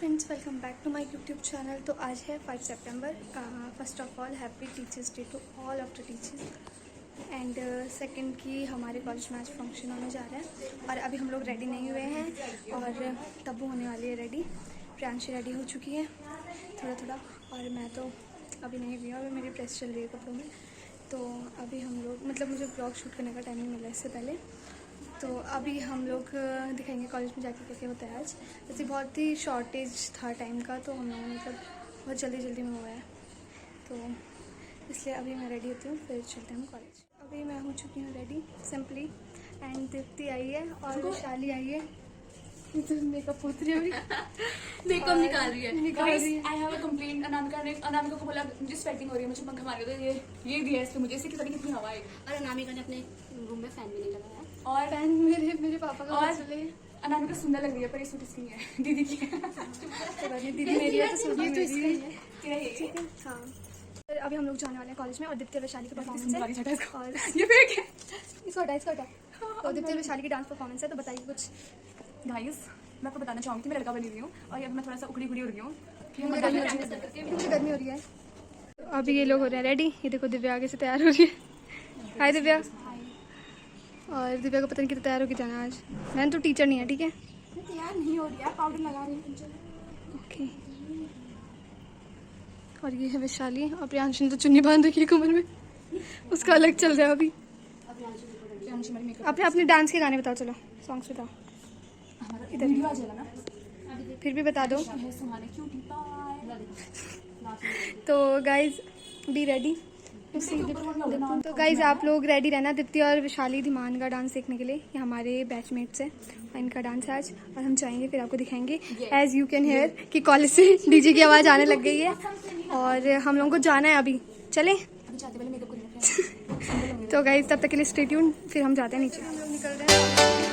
Friends, welcome back to my YouTube channel. तो आज है 5 सितंबर। First of all happy teachers day to all of the teachers. And second की हमारे college में आज फंक्शन होने जा रहा है और अभी हम लोग रेडी नहीं हुए हैं और तब्बू होने वाली है रेडी। प्रियांशी रेडी हो चुकी है थोड़ा थोड़ा और मैं तो अभी नहीं हुई हूँ। अभी मेरी प्रेस चल रही है कपड़ों में। तो अभी हम लोग मुझे ब्लॉग शूट करने का टाइम नहीं मिला इससे पहले। तो अभी हम लोग दिखाएंगे कॉलेज में जाके कैसे होता है आज। जैसे बहुत ही शॉर्टेज था टाइम का, तो हम लोग बहुत जल्दी में हुआ है। तो इसलिए अभी मैं रेडी होती हूँ, फिर चलते हैं हम कॉलेज। अभी मैं हो चुकी हूँ रेडी सिंपली। एंड दीप्ति आई है और वैशाली आई है। तो मेकअप पूछ रही है अभी। मेकअप निकाल रही है। I have a complaint. Anamika को बोला मुझे स्वेटिंग हो रही है, मुझे पंखा मार दो। ये दिया इसको मुझे, इससे कितनी हवा है। और अनामिका ने अपने रूम में फैन भी नहीं लगाया। और फैन मेरे पापा का। और अनामिका सुंदर लग रही है, पर ये सूट इसकी है, दीदी की है। दीदी मेरी है तो सूट भी मेरी है। ठीक है, हाँ। फिर अभी हम लोग जाने वाले हैं कॉलेज में और दीप्ति वैशाली की परफॉर्मेंस है। और ये फेक है, इसको हटा। तो दीप्ति वैशाली की डांस परफॉर्मेंस है, तो बताइए कुछ। गाइस, मैं आपको बताना चाहूँगी, मैं लड़का बनी हुई हूँ और अब मैं थोड़ा सा उखड़ी हो रही हूँ। मुझे गर्मी हो रही है। तो अभी ये लोग हो रहे हैं रेडी। ये देखो दिव्या आगे से तैयार हो रही है। हाय दिव्या। और दिव्या को पता नहीं कितना तैयार होकर जाना आज। मैंने तो टीचर नहीं है, ठीक है। तैयार नहीं हो रही है, पाउडर लगा रही हूँ। ओके। और ये है वैशाली और प्रियांशी ने तो चुन्नी बांध रखी है कमर में, उसका अलग चल रहा है अभी। अपने डांस के गाने बताओ, चलो सॉन्ग्स बताओ। इधर वीडियो आ जाएगा ना, फिर भी बता दो। तो गाइज बी रेडी। तो गाइज आप लोग रेडी रहना दीप्ति और विशाली धीमान का डांस देखने के लिए। ये हमारे बैचमेट्स हैं, इनका डांस है आज और हम जाएंगे फिर आपको दिखाएंगे। एज यू कैन हेयर कि कॉलेज से डीजे की आवाज़ आने लग गई है और हम लोगों को जाना है। अभी चले। तो गाइज तब तक के लिए स्टे ट्यून, फिर हम जाते हैं नीचे। हम लोग निकल रहे हैं नीचे।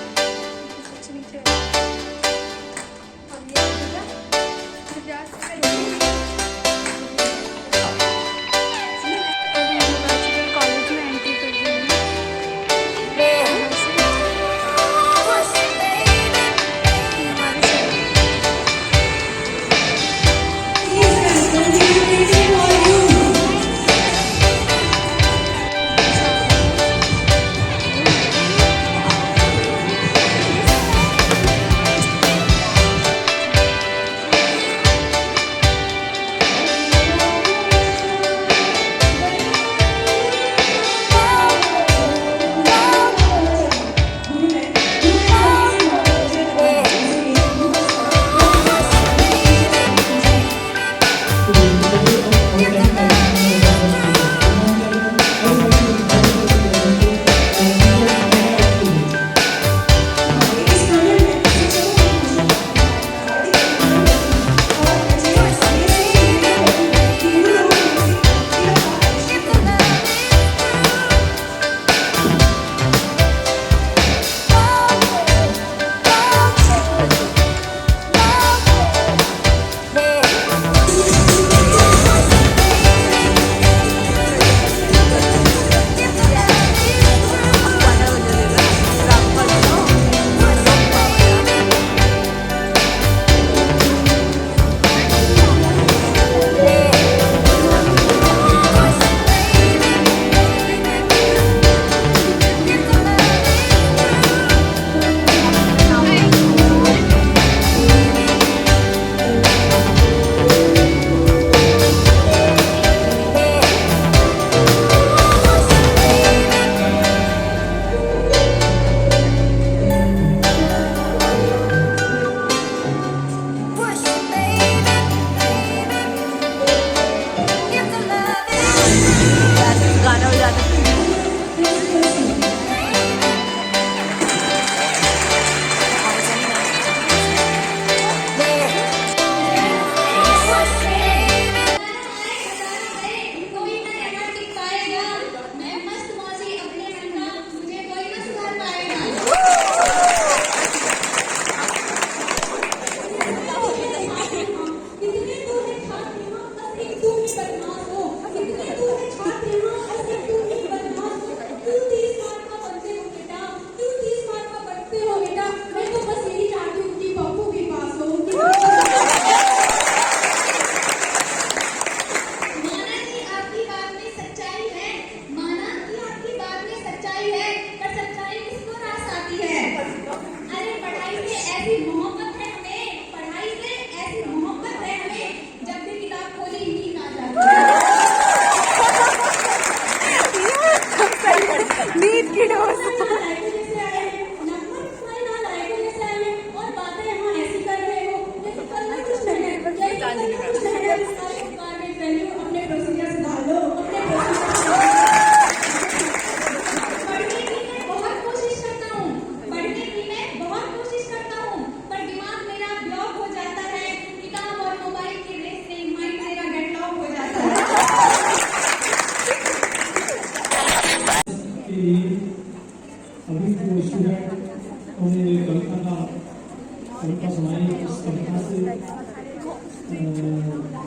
स्टूडेंट उन्हें कविता सुनाई। उस कविता से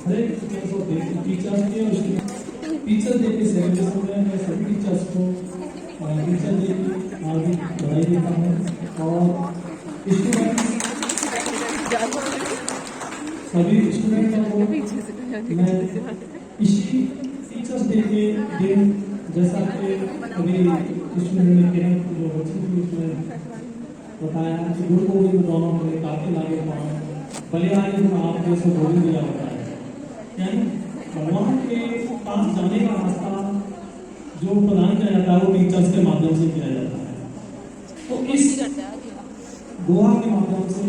हर एक टीचर्स के उसके टीचर डे के सेलिब्रेशन में मैं सभी टीचर्स को टीचर डे की हार्दिक बधाई देता हूँ और सभी स्टूडेंटों को मैं इसी टीचर्स डे के दिन जैसा कि अभी स्टूडेंट ने किरण जो बच्ची थी उसमें बताया कि गुरु गोविंद दोनों में काफी लागे पाओ भले आए हम आप जैसे गोविंद दिया होता है, यानी भगवान के पास जाने का रास्ता जो प्रदान किया जाता है वो टीचर्स के माध्यम से किया जाता है। तो इस गोवा के माध्यम से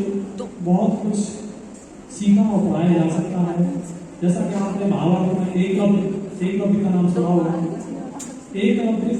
बहुत कुछ सीखा और पढ़ाया जा सकता है। जैसा कि आपने महाभारत में एकलव्य का नाम सुना होगा। एकलव्य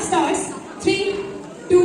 starts. 3, 2,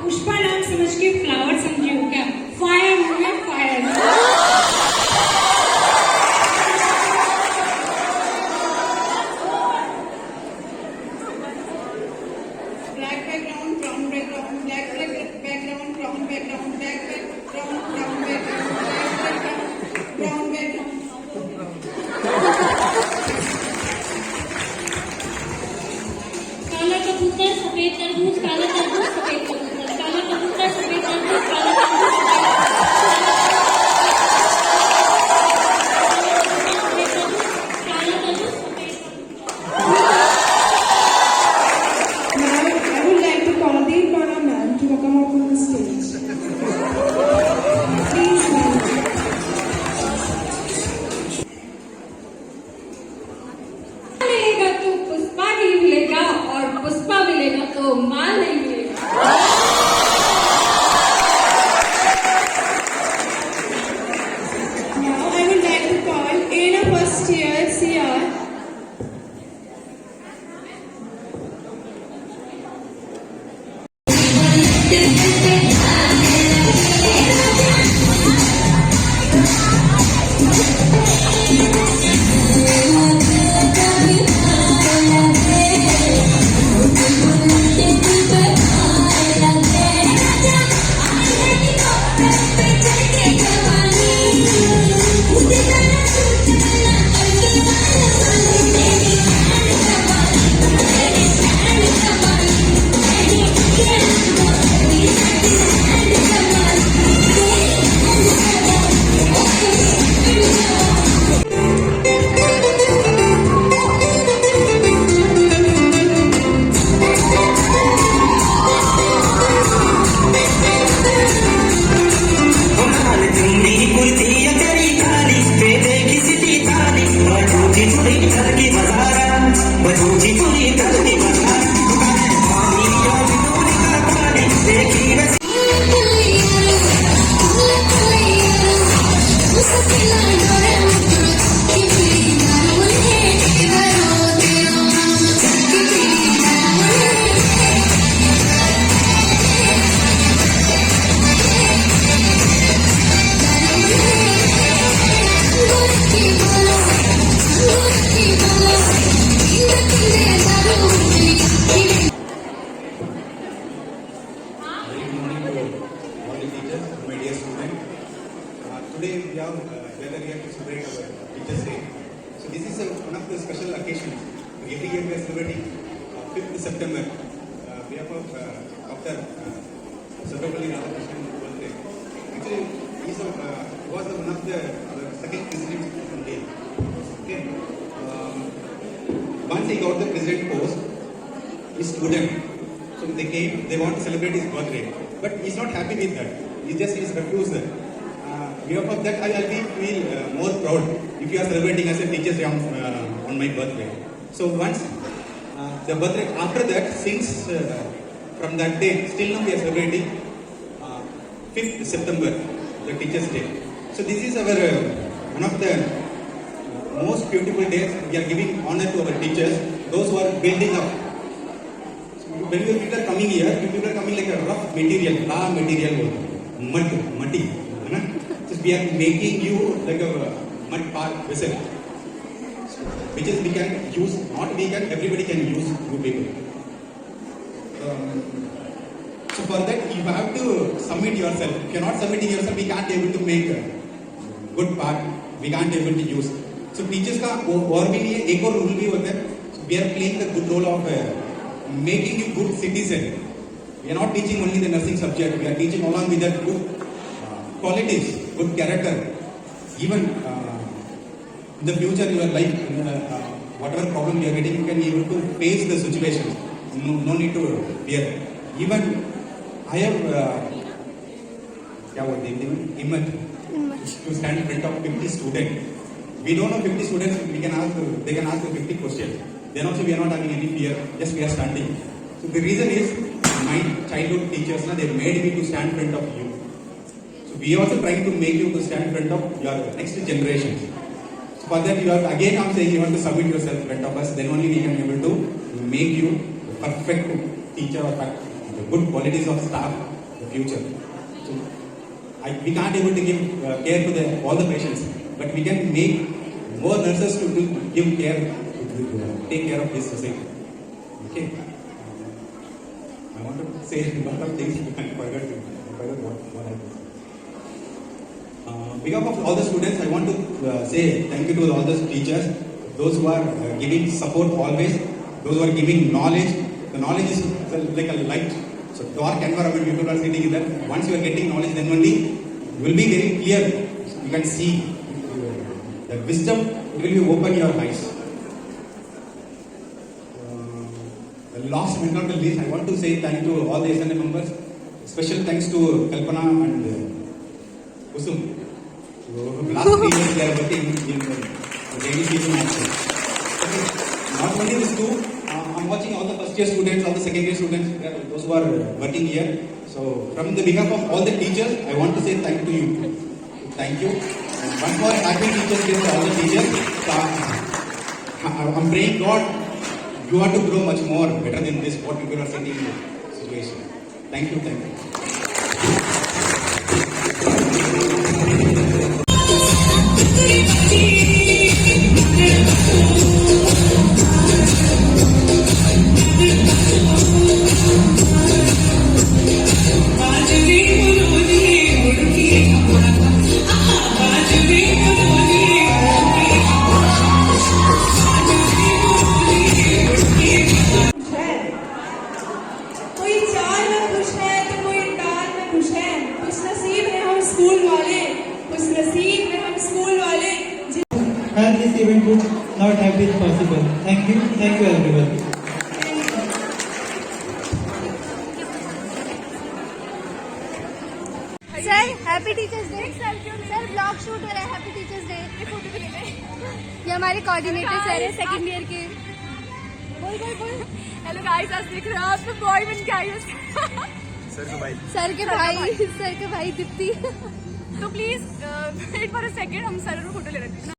पुष्पा नाम समझ के फ्लावर समझी हो क्या? फायर हुए fire. Black background, brown background, black background, brown background, black background, brown background, black background, brown background. काला कबूतर सफेद तरबूज, काला तरबूज सफेद कबूतर, काला कबूतर सफेद तरबूज, काला तरबूज सफेद काला तरबूज सफेद. Now, I would like to call the Para man to come up on the stage. Please, ma'am. मिलेगा तो पुष्पा नहीं मिलेगा और पुष्पा मिलेगा तो मां नहीं मिलेगा. Now I would like to call in a first year CR. Today we have whether we have to celebrate our Teachers' Day. So this is one of the special occasions. Every year we are celebrating 5th September. We have Dr. Sarvapalli Radhakrishnan birthday. Actually, he was one of the second president from Delhi. Okay. Once he got the president post, his student, so they came. They want to celebrate his birthday, but he's not happy with that. He's refused that. Because of that, I'll feel more proud if you are celebrating as a Teachers' Day on my birthday. So once the birthday, after that, since from that day, still now we are celebrating 5th September, the Teachers' Day. So this is our one of the most beautiful days. We are giving honor to our teachers, those who are building up. So when you people are coming here, you people are coming like a rough material, raw material, muddy. So we are making you like a mud park vessel, which is we can use, not we can, everybody can use, you people. So for that, you have to submit yourself. If you're not submitting yourself, we can't able to make a good part. We can't able to use. So teachers का और भी नहीं है, एक और rule भी होता है. So we are playing the good role of making you good citizen. We are not teaching only the nursing subject. We are teaching along with that good qualities, good character. Even in the future, your life, whatever problem you are getting, you can be able to face the situation. No need to fear. Even I have क्या बोलते हैं हिम्मत to stand in front of 50 students. We don't know 50 students. They can ask 50 questions. Then also we are not having any fear. Just we are standing. So the reason is my childhood teachers, they made me to stand in front of you. So we are also trying to make you to stand in front of your next generation. So for that, again I'm saying you have to submit yourself in front of us. Then only we can be able to make you the perfect teacher or the good qualities of staff in the future. So we can't able to give care to all the patients, but we can make more nurses to give care, to take care of this society. Okay. I want to say a lot of things, but I forgot what I was. On behalf of all the students, I want to say thank you to all the teachers, those who are giving support always, those who are giving knowledge. The knowledge is like a light. So dark environment, people are sitting in that. Once you are getting knowledge, then only you will be very clear. You can see the wisdom. It will be open your eyes. The last but not the least, I want to say thank you to all the SNM members. Special thanks to Kalpana and Kusum. So, last 3 years they are working in the daily season also. Not only these two, I'm watching all the first year students, all the second year students, those who are working here. So from the behalf of all the teachers, I want to say thank to you. Thank you. And one more happy Teachers Day to all the teachers. I'm praying God, you want to grow much more better than this, what people are sitting in the situation. Thank you, thank you. कोई चार में खुश है तो कोई टार में खुश है। खुश नसीब है हम स्कूल वाले, खुश नसीब है हम स्कूल वाले। And this event would not have been possible. Thank you everyone. Sir happy teachers day. Sir blog shoot हो रहा है, हैप्पी टीचर्स डे। ये हमारे कोऑर्डिनेटर सर है सेकंड ईयर के। हेलो गाइस, आज देख रहे हो आप बॉय बन के आई हो। सर के भाई दीप्ति। तो please wait for a second, हम सर फोटो ले रहे थे।